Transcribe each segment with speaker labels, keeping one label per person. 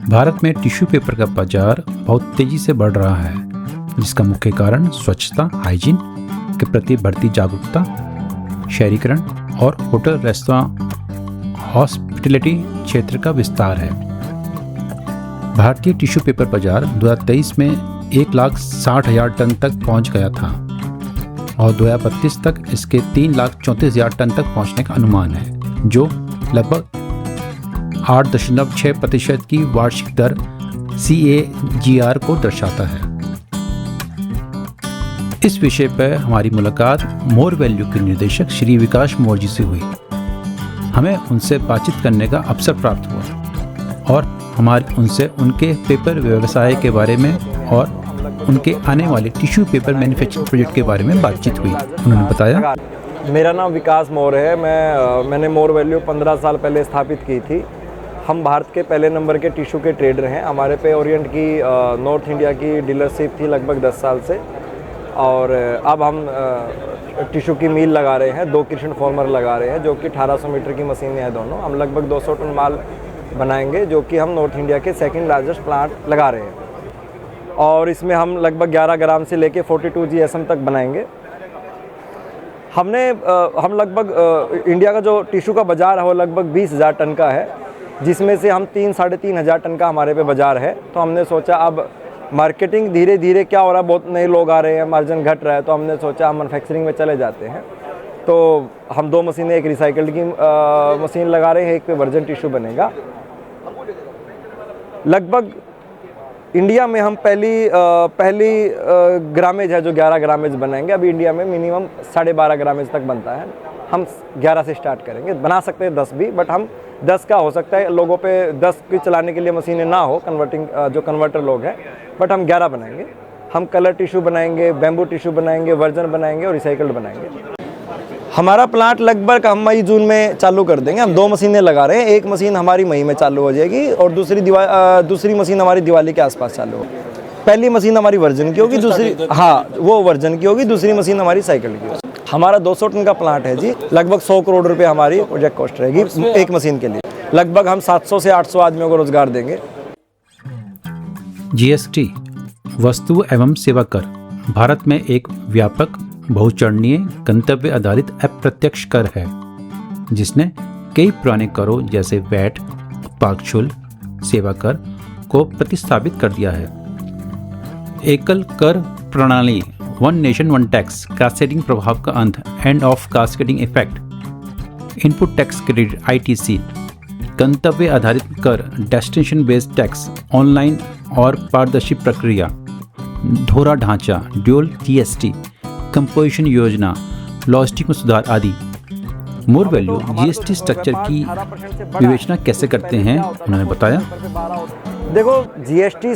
Speaker 1: भारत में tissue paper का बाजार बहुत तेजी से बढ़ रहा है, जिसका मुख्य कारण स्वच्छता, हाइजीन के प्रति बढ़ती जागरूकता, शहरीकरण और होटल, रेस्तरां, हॉस्पिटैलिटी क्षेत्र का विस्तार है। भारतीय टिश्यू पेपर बाजार 2023 में 1,60,000 टन तक पहुंच गया था और 2032 तक इसके 3,34,000 टन तक पहुंचने का अनुमान है, जो लगभग 8.6% की वार्षिक दर CAGR को दर्शाता है। इस विषय पर हमारी मुलाकात मोर वैल्यू के निदेशक श्री विकास मोर जी से हुई। हमें उनसे बातचीत करने का अवसर प्राप्त हुआ और हमारी उनसे उनके पेपर व्यवसाय के बारे में और उनके आने वाले टिश्यू पेपर मैन्युफैक्चरिंग प्रोजेक्ट के बारे में बातचीत हुई। उन्होंने बताया,
Speaker 2: मेरा नाम विकास मोर है। मैंने मोर वैल्यू 15 साल पहले स्थापित की थी। हम भारत के पहले नंबर के टिश्यू के ट्रेडर हैं। हमारे पे ओरिएंट की नॉर्थ इंडिया की डीलरशिप थी लगभग 10 साल से, और अब हम टिश्यू की मील लगा रहे हैं, 2 किशन फॉर्मर लगा रहे हैं, जो कि 1800 मीटर की मशीनें हैं दोनों। हम लगभग 200 टन माल बनाएंगे, जो कि हम नॉर्थ इंडिया के सेकंड लार्जेस्ट प्लांट लगा रहे हैं, और इसमें हम लगभग 11 ग्राम से लेके 42 GSM तक बनाएंगे। हम लगभग इंडिया का जो टिश्यू का बाज़ार है वो लगभग 20,000 टन का है, जिसमें से हम 3-3.5 हज़ार टन का हमारे पे बाज़ार है। तो हमने सोचा अब मार्केटिंग धीरे धीरे क्या हो रहा है, बहुत नए लोग आ रहे हैं, मार्जिन घट रहा है, तो हमने सोचा हम मैन्युफैक्चरिंग में चले जाते हैं। तो हम 2 मशीनें, एक रिसाइकल्ड की मशीन लगा रहे हैं, एक पे वर्जन टिश्यू बनेगा। लगभग इंडिया में हम पहली ग्रामेज है जो 11 ग्रामेज बनाएंगे। अभी इंडिया में मिनिमम 12.5 ग्रामेज तक बनता है। हम 11 से स्टार्ट करेंगे। बना सकते हैं 10 भी, बट हम 10 का हो सकता है लोगों पे 10 की चलाने के लिए मशीनें ना हो, जो कन्वर्टर लोग हैं, बट हम 11 बनाएंगे। हम कलर टिश्यू बनाएंगे, बैम्बू टिश्यू बनाएंगे, वर्जन बनाएंगे और रिसाइकल्ड बनाएंगे। हमारा प्लांट लगभग हम मई-जून में चालू कर देंगे। हम 2 मशीनें लगा रहे हैं। एक मशीन हमारी मई में चालू हो जाएगी और दूसरी मशीन हमारी दिवाली के आसपास चालू होगी। पहली मशीन हमारी वर्जन की होगी, वो वर्जन की होगी, दूसरी मशीन हमारी साइकिल की होगी। हमारा 200 टन का प्लांट है जी। लगभग 100 करोड़ रुपए हमारी प्रोजेक्ट कॉस्ट रहेगी एक मशीन के लिए। लगभग हम 700 से 800 आदमियों को रोजगार देंगे।
Speaker 1: GST वस्तु एवं सेवा कर भारत में एक व्यापक, बहुचरणीय, गंतव्य आधारित अप्रत्यक्ष कर है, जिसने कई पुराने करों जैसे वैट, उत्पाद शुल्क, सेवा कर को प्रतिस्थापित कर दिया है। एकल कर प्रणाली, one nation one tax, cascading प्रभाव का अंत, end of cascading effect, input tax credit ITC, गंतव्य आधारित कर, डेस्टिनेशन बेस्ड टैक्स, ऑनलाइन और पारदर्शी प्रक्रिया, ढोरा ढांचा, ड्यूल GST, कंपोजिशन योजना, लॉजिस्टिक में सुधार आदि। मोर वैल्यू GST स्ट्रक्चर की विवेचना कैसे करते हैं, उन्होंने बताया।
Speaker 2: देखो, GST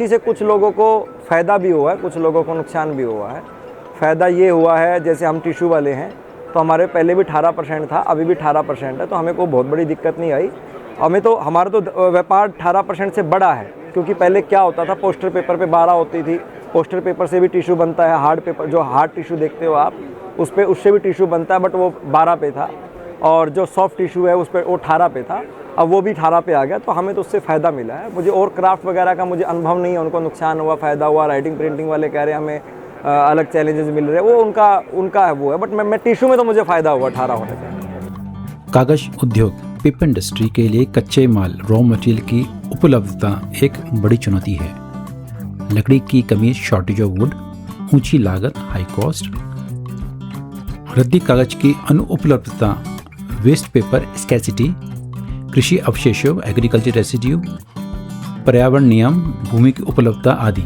Speaker 2: से कुछ लोगों को फ़ायदा भी हुआ है, कुछ लोगों को नुकसान भी हुआ है। फ़ायदा ये हुआ है, जैसे हम टिश्यू वाले हैं तो हमारे पहले भी 18% था, अभी भी 18% है, तो हमें कोई बहुत बड़ी दिक्कत नहीं आई। हमारा तो व्यापार 18% से बड़ा है, क्योंकि पहले क्या होता था, पोस्टर पेपर पे 12 होती थी। पोस्टर पेपर से भी टिश्यू बनता है, हार्ड पेपर जो हार्ड टिश्यू देखते हो आप, उससे भी टिश्यू बनता है, बट वो 12 पे था, और जो सॉफ्ट टिश्यू है उस पर वो 18 पे था। अब वो भी 18 पे आ गया, तो हमें तो उससे फ़ायदा मिला है। मुझे और क्राफ्ट वगैरह का मुझे अनुभव नहीं है, उनको नुकसान हुआ, फ़ायदा हुआ। राइटिंग प्रिंटिंग वाले कह रहे हैं हमें अलग चैलेंजेस मिल रहे हैं, वो उनका है, वो है, बट मैं टिश्यू में तो मुझे फ़ायदा हुआ 18 होने से।
Speaker 1: कागज उद्योग, पेपर इंडस्ट्री के लिए कच्चे माल, रॉ मटेरियल की उपलब्धता एक बड़ी चुनौती है। लकड़ी की कमी, शॉर्टेज ऑफ वुड, ऊंची लागत, हाई कॉस्ट, रद्दी कागज की अनुपलब्धता, वेस्ट पेपर स्कैसिटी, कृषि अवशेषों, एग्रीकल्चर रेसिड्यू, पर्यावरण नियम, भूमि की उपलब्धता आदि।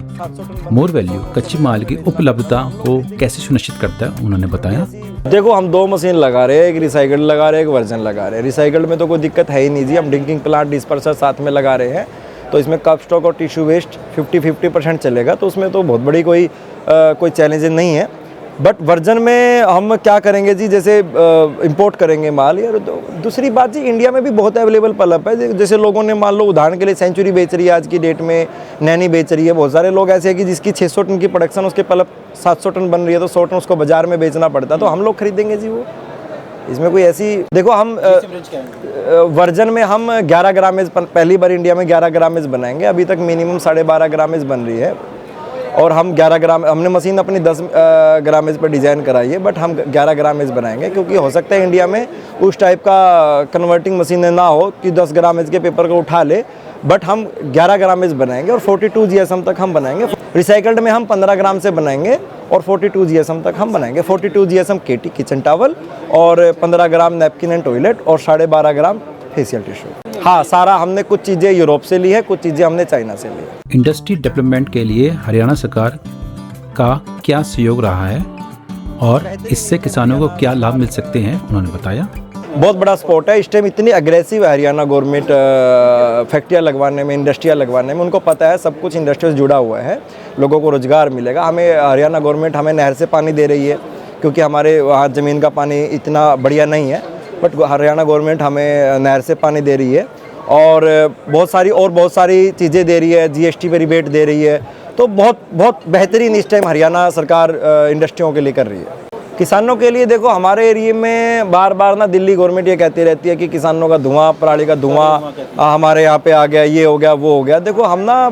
Speaker 1: मोर वैल्यू कच्चे माल की उपलब्धता को कैसे सुनिश्चित करता है, उन्होंने बताया।
Speaker 2: देखो, हम 2 मशीन लगा रहे हैं, एक रिसाइकल्ड लगा रहे हैं, एक वर्जन लगा रहे हैं। रिसाइकल्ड में तो कोई दिक्कत है ही नहीं जी। हम ड्रिंकिंग प्लांट, डिस्पर्सर साथ में लगा रहे हैं, तो इसमें कप स्टॉक और टिश्यू वेस्ट 50-50% चलेगा, तो उसमें तो बहुत बड़ी कोई चैलेंज नहीं है। बट वर्जन में हम क्या करेंगे जी, जैसे इंपोर्ट करेंगे माल। यार दूसरी बात जी, इंडिया में भी बहुत अवेलेबल पल्प है। जैसे लोगों ने, मान लो उदाहरण के लिए, सेंचुरी बेच रही है आज की डेट में, नैनी बेच रही है। बहुत सारे लोग ऐसे हैं कि जिसकी 600 टन की प्रोडक्शन, उसके पल्प 700 टन बन रही है, तो 100 टन उसको बाजार में बेचना पड़ता है, तो हम लोग खरीदेंगे जी वो। इसमें कोई ऐसी, देखो हम वर्जन में हम 11 ग्रामेज पहली बार इंडिया में 11 ग्रामेज बनाएंगे। अभी तक मिनिमम 12.5 ग्रामेज बन रही है और हम 11 ग्राम, हमने मशीन अपनी 10 ग्रामेज पर डिज़ाइन कराई है, बट हम 11 ग्रामेज बनाएंगे क्योंकि हो सकता है इंडिया में उस टाइप का कन्वर्टिंग मशीन ना हो कि 10 ग्रामेज के पेपर को उठा ले, बट हम 11 ग्रामेज बनाएंगे और 42 GSM तक हम बनाएंगे। रिसाइकल्ड में हम 15 ग्राम से बनाएंगे और 42 GSM तक हम बनाएंगे। 42 GSM KT किचन टॉवल और 15 ग्राम नैपकिन एंड टॉयलेट और 12.5 ग्राम फेशियल टिश्यू। हाँ, सारा हमने कुछ चीज़ें यूरोप से ली है, कुछ चीज़ें हमने चाइना से ली है।
Speaker 1: इंडस्ट्री डेवलपमेंट के लिए हरियाणा सरकार का क्या सहयोग रहा है और इससे किसानों को क्या लाभ मिल सकते हैं, उन्होंने बताया।
Speaker 2: बहुत बड़ा सपोर्ट है। इस टाइम इतनी अग्रेसिव है हरियाणा गवर्नमेंट फैक्ट्रियाँ लगवाने में, इंडस्ट्रियाँ लगवाने में। उनको पता है सब कुछ इंडस्ट्री से जुड़ा हुआ है, लोगों को रोजगार मिलेगा। हमें हरियाणा गवर्नमेंट हमें नहर से पानी दे रही है क्योंकि हमारे वहाँ ज़मीन का पानी इतना बढ़िया नहीं है, बट हरियाणा गवर्नमेंट हमें नहर से पानी दे रही है और बहुत सारी चीज़ें दे रही है, GST पे रिबेट दे रही है। तो बहुत बेहतरीन इस टाइम हरियाणा सरकार इंडस्ट्रियों के लिए कर रही है। किसानों के लिए देखो, हमारे एरिया में बार बार ना दिल्ली गवर्नमेंट ये कहती रहती है कि किसानों का धुआं, पराली का धुआं हमारे यहाँ पे आ गया, ये हो गया, वो हो गया। देखो हम ना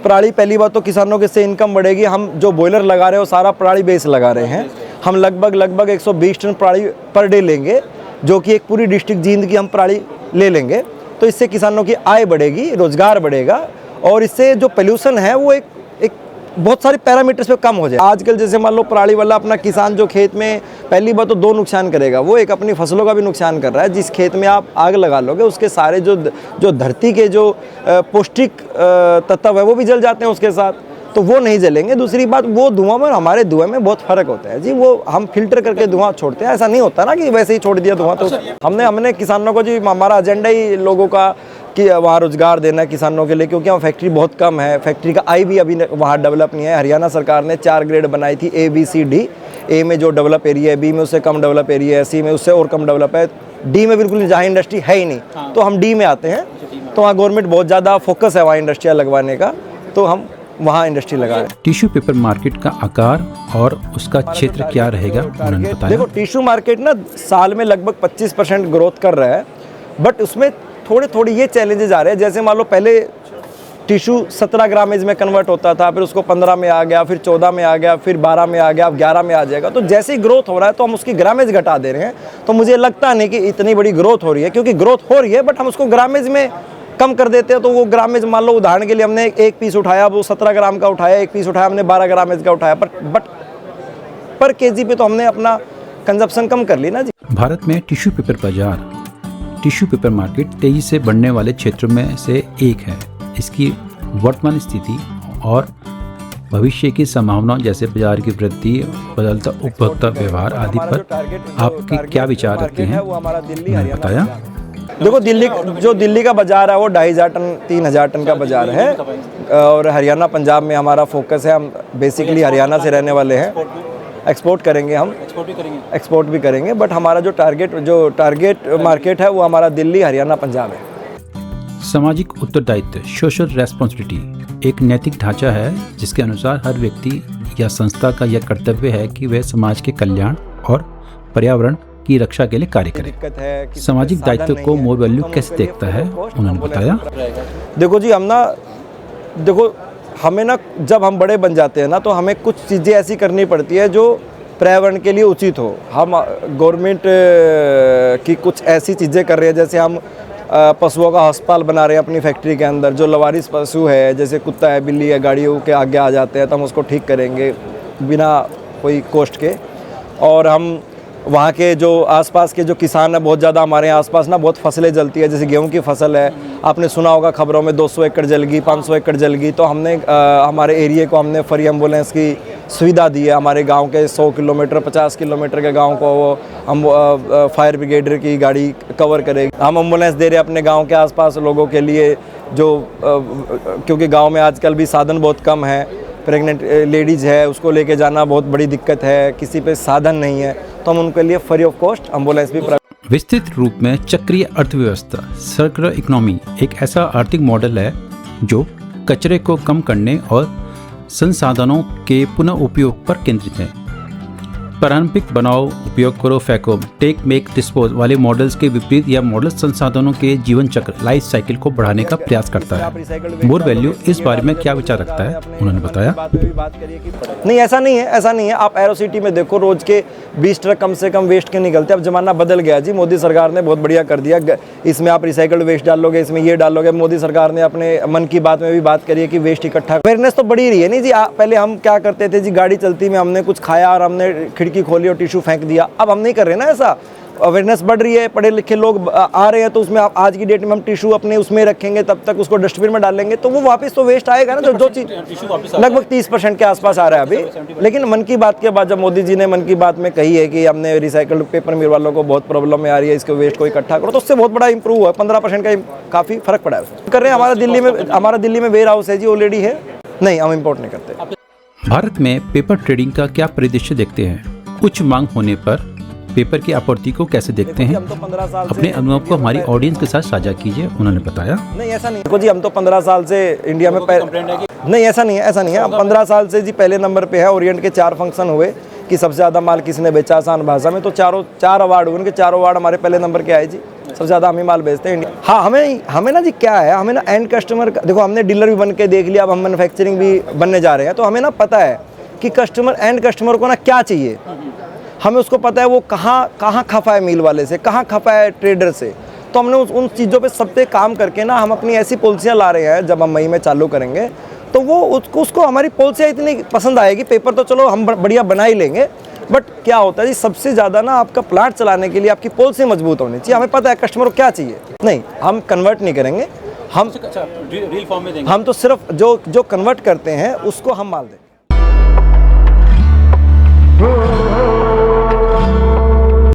Speaker 2: पराली, पहली बात तो किसानों के से इनकम बढ़ेगी। हम जो बॉयलर लगा रहे हैं वो सारा पराली बेस लगा रहे हैं। हम लगभग 120 टन पराली पर डे लेंगे, जो कि एक पूरी डिस्ट्रिक्ट जींद की हम पराली ले लेंगे। तो इससे किसानों की आय बढ़ेगी, रोजगार बढ़ेगा और इससे जो पोल्यूशन है वो एक बहुत सारे पैरामीटर्स पे कम हो जाए। आजकल जैसे मान लो पराली वाला अपना किसान जो खेत में, पहली बात तो 2 नुकसान करेगा, वो एक अपनी फसलों का भी नुकसान कर रहा है। जिस खेत में आप आग लगा लोगे उसके सारे जो धरती के जो पौष्टिक तत्व है वो भी जल जाते हैं उसके साथ, तो वो नहीं जलेंगे। दूसरी बात, वो धुआं में हमारे धुएं में बहुत फ़र्क होता है जी। वो हम फिल्टर करके धुआं छोड़ते हैं, ऐसा नहीं होता ना कि वैसे ही छोड़ दिया धुआं। तो हमने किसानों को जी, हमारा एजेंडा ही लोगों का कि वहाँ रोजगार देना है किसानों के लिए, क्योंकि वहाँ फैक्ट्री बहुत कम है। फैक्ट्री का आई भी अभी वहाँ डेवलप नहीं है। हरियाणा सरकार ने 4 ग्रेड बनाई थी, A B C D। ए में जो डेवलप एरिया है, बी में उससे कम डेवलप एरिया है, सी में उससे और कम डेवलप है, डी में बिल्कुल जहाँ इंडस्ट्री है ही नहीं। तो हम डी में आते हैं। तो वहाँ गवर्नमेंट बहुत ज़्यादा फोकस है वहाँ इंडस्ट्रियाँ लगवाने का, तो हम वहाँ इंडस्ट्री लगा रहे हैं।
Speaker 1: टिश्यू पेपर मार्केट का आकार और उसका क्षेत्र क्या रहेगा, उन्होंने बताया।
Speaker 2: देखो, टिश्यू मार्केट ना साल में लगभग 25% ग्रोथ कर रहा है, बट उसमें थोड़े ये चैलेंजेस आ रहे हैं। जैसे मान लो पहले टिश्यू 17 ग्रामेज में कन्वर्ट होता था, फिर उसको 15 में आ गया, फिर 14 में आ गया, फिर 12 में आ गया, अब 11 में आ जाएगा। तो जैसे ही ग्रोथ हो रहा है तो हम उसकी ग्रामेज घटा दे रहे हैं। तो मुझे लगता नहीं कि इतनी बड़ी ग्रोथ हो रही है, क्योंकि ग्रोथ हो रही है बट हम उसको ग्रामेज में कम कर देते हैं। तो वो ग्रामेज, मान लो उदाहरण के लिए हमने एक पीस उठाया, वो 17 ग्राम का उठाया, एक पीस उठाया हमने 12 ग्रामेज का उठाया, बट पर केजी पे तो हमने अपना कंजप्शन कम कर ली ना जी।
Speaker 1: भारत में टिश्यू पेपर बाजार, टिश्यू पेपर मार्केट तेजी से बढ़ने वाले क्षेत्रों में से एक है। इसकी वर्तमान स्थिति और भविष्य की संभावनाओं जैसे बाजार की वृद्धि, बदलता उपभोक्ता व्यवहार आदि पर आपके क्या विचार रखते हैं, उन्होंने बताया।
Speaker 2: देखो, दिल्ली का बाजार है वो 2500 टन 3000 टन का बाजार है और हरियाणा पंजाब में हमारा फोकस है। हम बेसिकली हरियाणा से रहने वाले हैं। एक्सपोर्ट करेंगे, हम एक्सपोर्ट भी करेंगे, बट हमारा जो टारगेट मार्केट है वो हमारा दिल्ली, हरियाणा, पंजाब है।
Speaker 1: सामाजिक उत्तरदायित्व, सोशल रेस्पॉन्सिबिलिटी एक नैतिक ढांचा है जिसके अनुसार हर व्यक्ति या संस्था का यह कर्तव्य है कि वह समाज के कल्याण और पर्यावरण की रक्षा के लिए कार्य करे। सामाजिक दायित्व को मोर वैल्यू कैसे देखता है, उन्होंने बताया।
Speaker 2: देखो जी, हमें ना जब हम बड़े बन जाते हैं ना, तो हमें कुछ चीज़ें ऐसी करनी पड़ती है जो पर्यावरण के लिए उचित हो। हम गवर्नमेंट की कुछ ऐसी चीज़ें कर रहे हैं, जैसे हम पशुओं का अस्पताल बना रहे हैं अपनी फैक्ट्री के अंदर। जो लवारिस पशु है, जैसे कुत्ता है, बिल्ली है, गाड़ियों के आगे आ जाते हैं, तो हम उसको ठीक करेंगे बिना कोई कॉस्ट के। और हम वहाँ के जो आसपास के जो किसान हैं, बहुत ज़्यादा हमारे यहाँ आसपास ना बहुत फसलें जलती है। जैसे गेहूं की फसल है, आपने सुना होगा खबरों में 200 एकड़ जल गई, 500 एकड़ जल गई। तो हमने हमारे एरिया को हमने फ्री एम्बुलेंस की सुविधा दी है। हमारे गांव के 100 किलोमीटर 50 किलोमीटर के गांव को हम फायर ब्रिगेड की गाड़ी कवर करेगी। हम एम्बुलेंस दे रहे हैं अपने गाँव के आसपास लोगों के लिए, जो क्योंकि गाँव में आजकल भी साधन बहुत कम है। प्रेग्नेंट लेडीज़ है, उसको लेके जाना बहुत बड़ी दिक्कत है, किसी पे साधन नहीं है, तो हम उनके लिए फ्री ऑफ कॉस्ट एम्बुलेंस भी।
Speaker 1: विस्तृत रूप में चक्रीय अर्थव्यवस्था, सर्कुलर इकोनॉमी एक ऐसा आर्थिक मॉडल है जो कचरे को कम करने और संसाधनों के पुनः उपयोग पर केंद्रित है। पारंपरिक बनाओ, उपयोग करो, फेंको, टेक मेक डिस्पोज वाले मॉडल्स के विपरीत यह मॉडल संसाधनों के जीवन चक्र लाइफ साइकिल को बढ़ाने का प्रयास करता है। मोर वैल्यू इस बारे में क्या विचार रखता है, उन्होंने बताया।
Speaker 2: नहीं, ऐसा नहीं है, ऐसा नहीं है। आप एरो सिटी में देखो, रोज के 20 ट्रक कम से कम वेस्ट के निकलते हैं। अब जमाना बदल गया जी, मोदी सरकार ने बहुत बढ़िया कर दिया। इसमें आप रिसाइकल्ड वेस्ट डालोगे, इसमें ये डालोगे। मोदी सरकार ने अपने मन की बात में भी बात करी है कि वेस्ट इकट्ठा, अवेयरनेस तो बढ़ी रही है। नहीं जी, पहले हम क्या करते थे जी, गाड़ी चलती में हमने कुछ खाया और हमने खिड़की खोली और टिश्यू फेंक दिया। अब हम नहीं कर रहे ना ऐसा। अवेयरनेस बढ़ रही है, पढ़े लिखे लोग आ रहे हैं, तो उसमें आज की डेट में हम टिश्यू अपने उसमें रखेंगे, तब तक उसको डस्टबिन में डालेंगे तो वो वापस तो वेस्ट आएगा ना। जो चीज़ लगभग 30% के आसपास आ रहा है अभी। लेकिन मन की बात के बाद जब मोदी जी ने मन की बात में कही है कि हमने रिसाइकल्ड पेपर मिल वालों को बहुत प्रॉब्लम में आ रही है, इसके वेस्ट को इकट्ठा करो, तो उससे बहुत बड़ा इंप्रूव हुआ। 15% का काफ़ी फर्क पड़ा है कर रहे हैं। हमारा दिल्ली में वेयर हाउस है जी, ऑलरेडी है। नहीं, हम इम्पोर्ट नहीं करते।
Speaker 1: भारत में पेपर ट्रेडिंग का क्या परिदृश्य देखते हैं? उच्च मांग होने पर पेपर की आपूर्ति को कैसे देखते हैं? अपने अनुभव को हमारी ऑडियंस के साथ साझा कीजिए, उन्होंने बताया।
Speaker 2: नहीं, ऐसा नहीं देखो जी, हम तो 15 साल से इंडिया में नहीं, ऐसा नहीं है, ऐसा नहीं है। हम 15 साल से जी पहले नंबर पे है। ओरिएंट के 4 फंक्शन हुए कि सबसे ज़्यादा माल किसने बेचा आसान भाषा में, तो 4 अवार्ड हुए। उनके 4 अवार्ड हमारे पहले नंबर के आए जी। सबसे ज़्यादा हम ही माल बेचते हैं इंडिया। हाँ, हमें ना जी क्या है, हमें ना एंड कस्टमर, देखो हमने डीलर भी बन के देख लिया, अब हम मैन्युफैक्चरिंग भी बनने जा रहे हैं। तो हमें ना पता है कि एंड कस्टमर को ना क्या चाहिए। हमें उसको पता है वो कहाँ खफा है मिल वाले से, कहाँ खफा है ट्रेडर से। तो हमने उन चीज़ों पे सब पे काम करके ना हम अपनी ऐसी पॉलिसियाँ ला रहे हैं। जब हम मई में चालू करेंगे तो वो उसको हमारी पॉलिसियाँ इतनी पसंद आएगी। पेपर तो चलो हम बढ़िया बना ही लेंगे, बट क्या होता है जी, सबसे ज़्यादा ना आपका प्लांट चलाने के लिए आपकी पॉलिसी मजबूत होनी चाहिए। हमें पता है कस्टमर को क्या चाहिए। नहीं, हम कन्वर्ट नहीं करेंगे, हम तो सिर्फ जो कन्वर्ट करते हैं उसको हम माल दें।